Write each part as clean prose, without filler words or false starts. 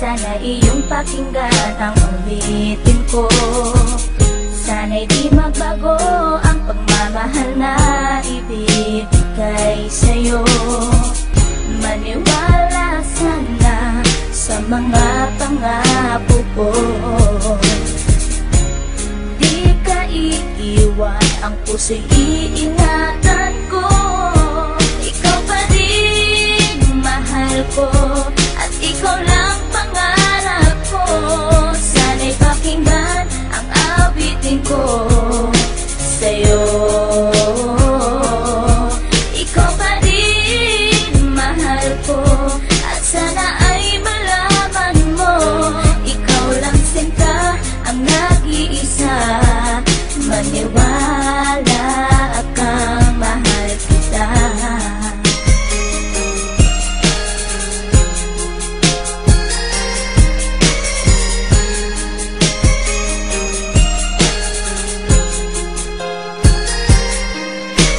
Sana iyong pakinggan ang ulitin ko. Sana'y di magbago ang pagmamahal na ibibigay sa'yo. Maniwala sana sa mga pangako ko. Di ka iiwan, ang puso'y iingatan ko. Ikaw pa rin mahal ko, at ikaw lang pangarap ko. Sana'y pakinggan ang awitin ko sa'yo. Ikaw pa rin mahal ko, at sana ay malaman mo, ikaw lang sinta ang nag-iisa. Maniwala kang mahal kita.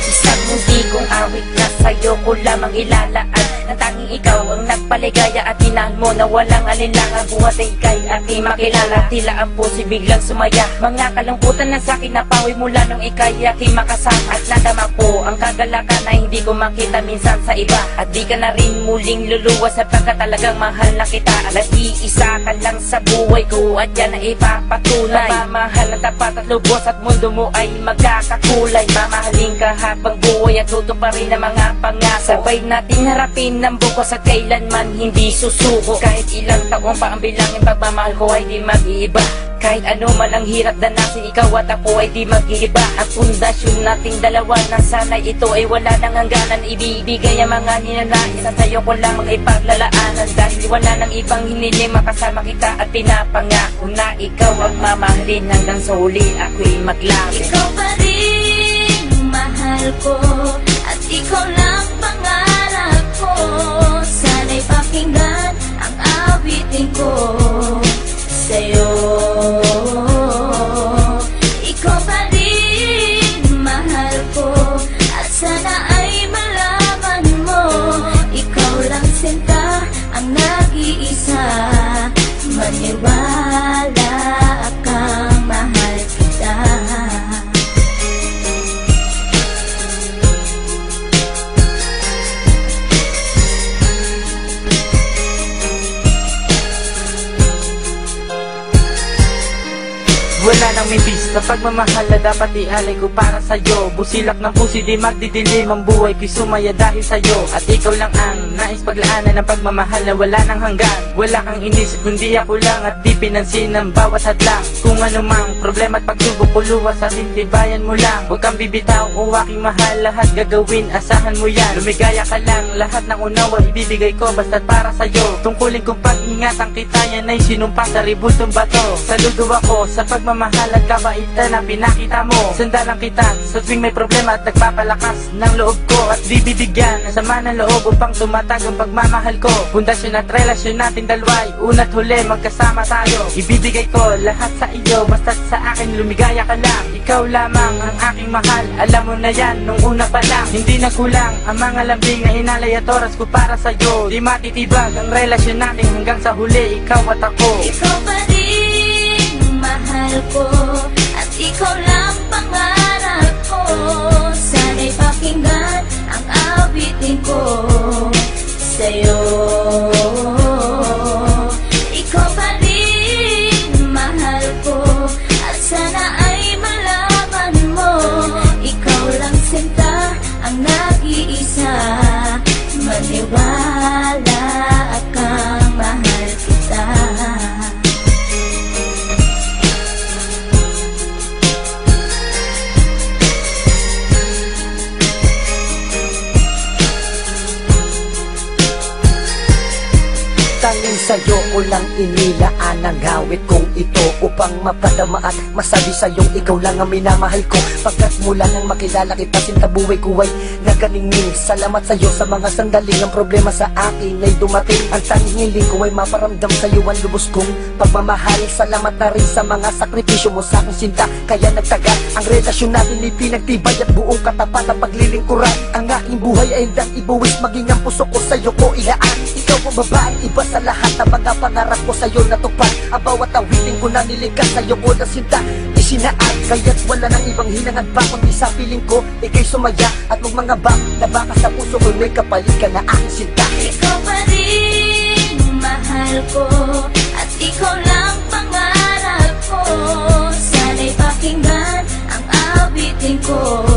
Isang hindi kong awit na sa'yo ko lamang ilalaan, na tanging ikaw ang nagpaligaya at tinahal mo na walang alinlangan. Buhat ay ika'y aking makilala, tila ang puso'y biglang sumaya. Mga kalungkutan na sa'kin napawi mula nung ika'y aking makasama, at nadama ko ang kagalakan na hindi ko makita minsan sa iba. At di ka na rin muling luluwas sapagkat talagang mahal na kita. Nag-iisa ka lang sa buhay ko, at yan ay ipapatunay. Mamahal na tapat at lubos, at mundo mo ay magkakakulay. Mamahalin ka habang buhay at tutuparin ang mga pangako. Sabay natin harapin ng bukos at kailanman hindi susuko. Kahit ilang taong pa ang bilangin, pagmamahal ko ay di mag-iiba. Kahit ano man ang hirap danasin, ikaw at ako ay di mag-iiba. Ang pundasyon nating dalawa na sana ito ay wala nang hangganan. Ibibigay ang mga ninanais at sa'yo ko lamang ipaglalaanan. Dahil wala nang ibang hiniling, makasama kita at pinapangako na ikaw ang mamahalin hanggang sa huli ako'y maglapit. Ikaw pa rin mahal ko, at ikaw lang pangarap ko. Sana'y pakinggan ang awitin ko sa'yo. Ikaw pa rin mahal ko, at sana ay malaman mo, ikaw lang sinta ang nag-iisa. Maniwala kang mahal kita. Wala nang mibis na pagmamahal na dapat ialay ko para sa'yo. Busilak ng puso di magdidilim, ang buhay ko'y sumaya dahil sa'yo. At ikaw lang ang nais paglaanan ng pagmamahal na wala nang hanggan. Wala kang inisip kundi ako lang, at di pinansin ang bawat hadlang. Kung anumang problema at pagsubok ko luwas, at intibayan mo lang. Huwag kang bibitaw o aking mahal, lahat gagawin, asahan mo yan. Lumigaya ka lang, lahat ng unawa ibibigay ko basta't para sa'yo. Tungkulin kong pag-ingatan kita, yan ay sinumpa sa ribultong bato. Saludo ako sa pagmamahal at kabaitan na pinakita mo. Sandalang kita sa tuwing may problema at nagpapalakas ng loob ko. At di bibigyan ng sama ng loob upang tumatag ang pagmamahal ko. Pundasyon at relasyon nating dalawa'y una't huli magkasama tayo. Ibibigay ko lahat sa iyo, basta't sa akin lumigaya ka lang. Ikaw lamang ang aking mahal, alam mo na yan nung una pa lang. Hindi na kulang ang mga lambing na inalay at oras ko para sa'yo. Di matitibag ang relasyon natin hanggang sa huli, ikaw at ako. Ikaw pa rin mahal ko, at ikaw lang pangarap ko. Sana'y pakinggan ang awitin ko sa'yo. Ikaw pa rin mahal ko, at sana ay malaman mo, ikaw lang sinta ang nag-iisa. Maniwala kang mahal kita. Tanging sa'yo ko lang inilaan ang gawit kong ito, upang mapadama at masabi sa'yong ikaw lang ang minamahal ko. Pagkat mula nang makilala kita, sinta buhay ko ay naganingning. Salamat sa'yo sa mga sandaling ang problema sa akin ay dumating. Ang tanging hiling ko ay maparamdam sa'yo ang lubos kong pagmamahal. Salamat na rin sa mga sakripisyo mo sa aking sinta, kaya nagtagal ang relasyon natin ay pinagtibay at buong katapat ang paglilingkuran. Ang aking buhay ay hindang ibuwis, maging ang puso ko sa'yo ko ilaan. ikaw ang babaeng iba sa lahat ng mga pangarap ko sa'yo natupad. Ang bawat awitin ko na nilikas sa'yo ko na sinta isinaan, kaya't wala nang ibang hinangad pa kundi sa piling ko ikay sumaya at magmangabak na baka sa puso ko may kapalit ka na aking sinta. Ikaw pa rin mahal ko at ikaw lang pangarap ko. Sana'y pakinggan ang awitin ko.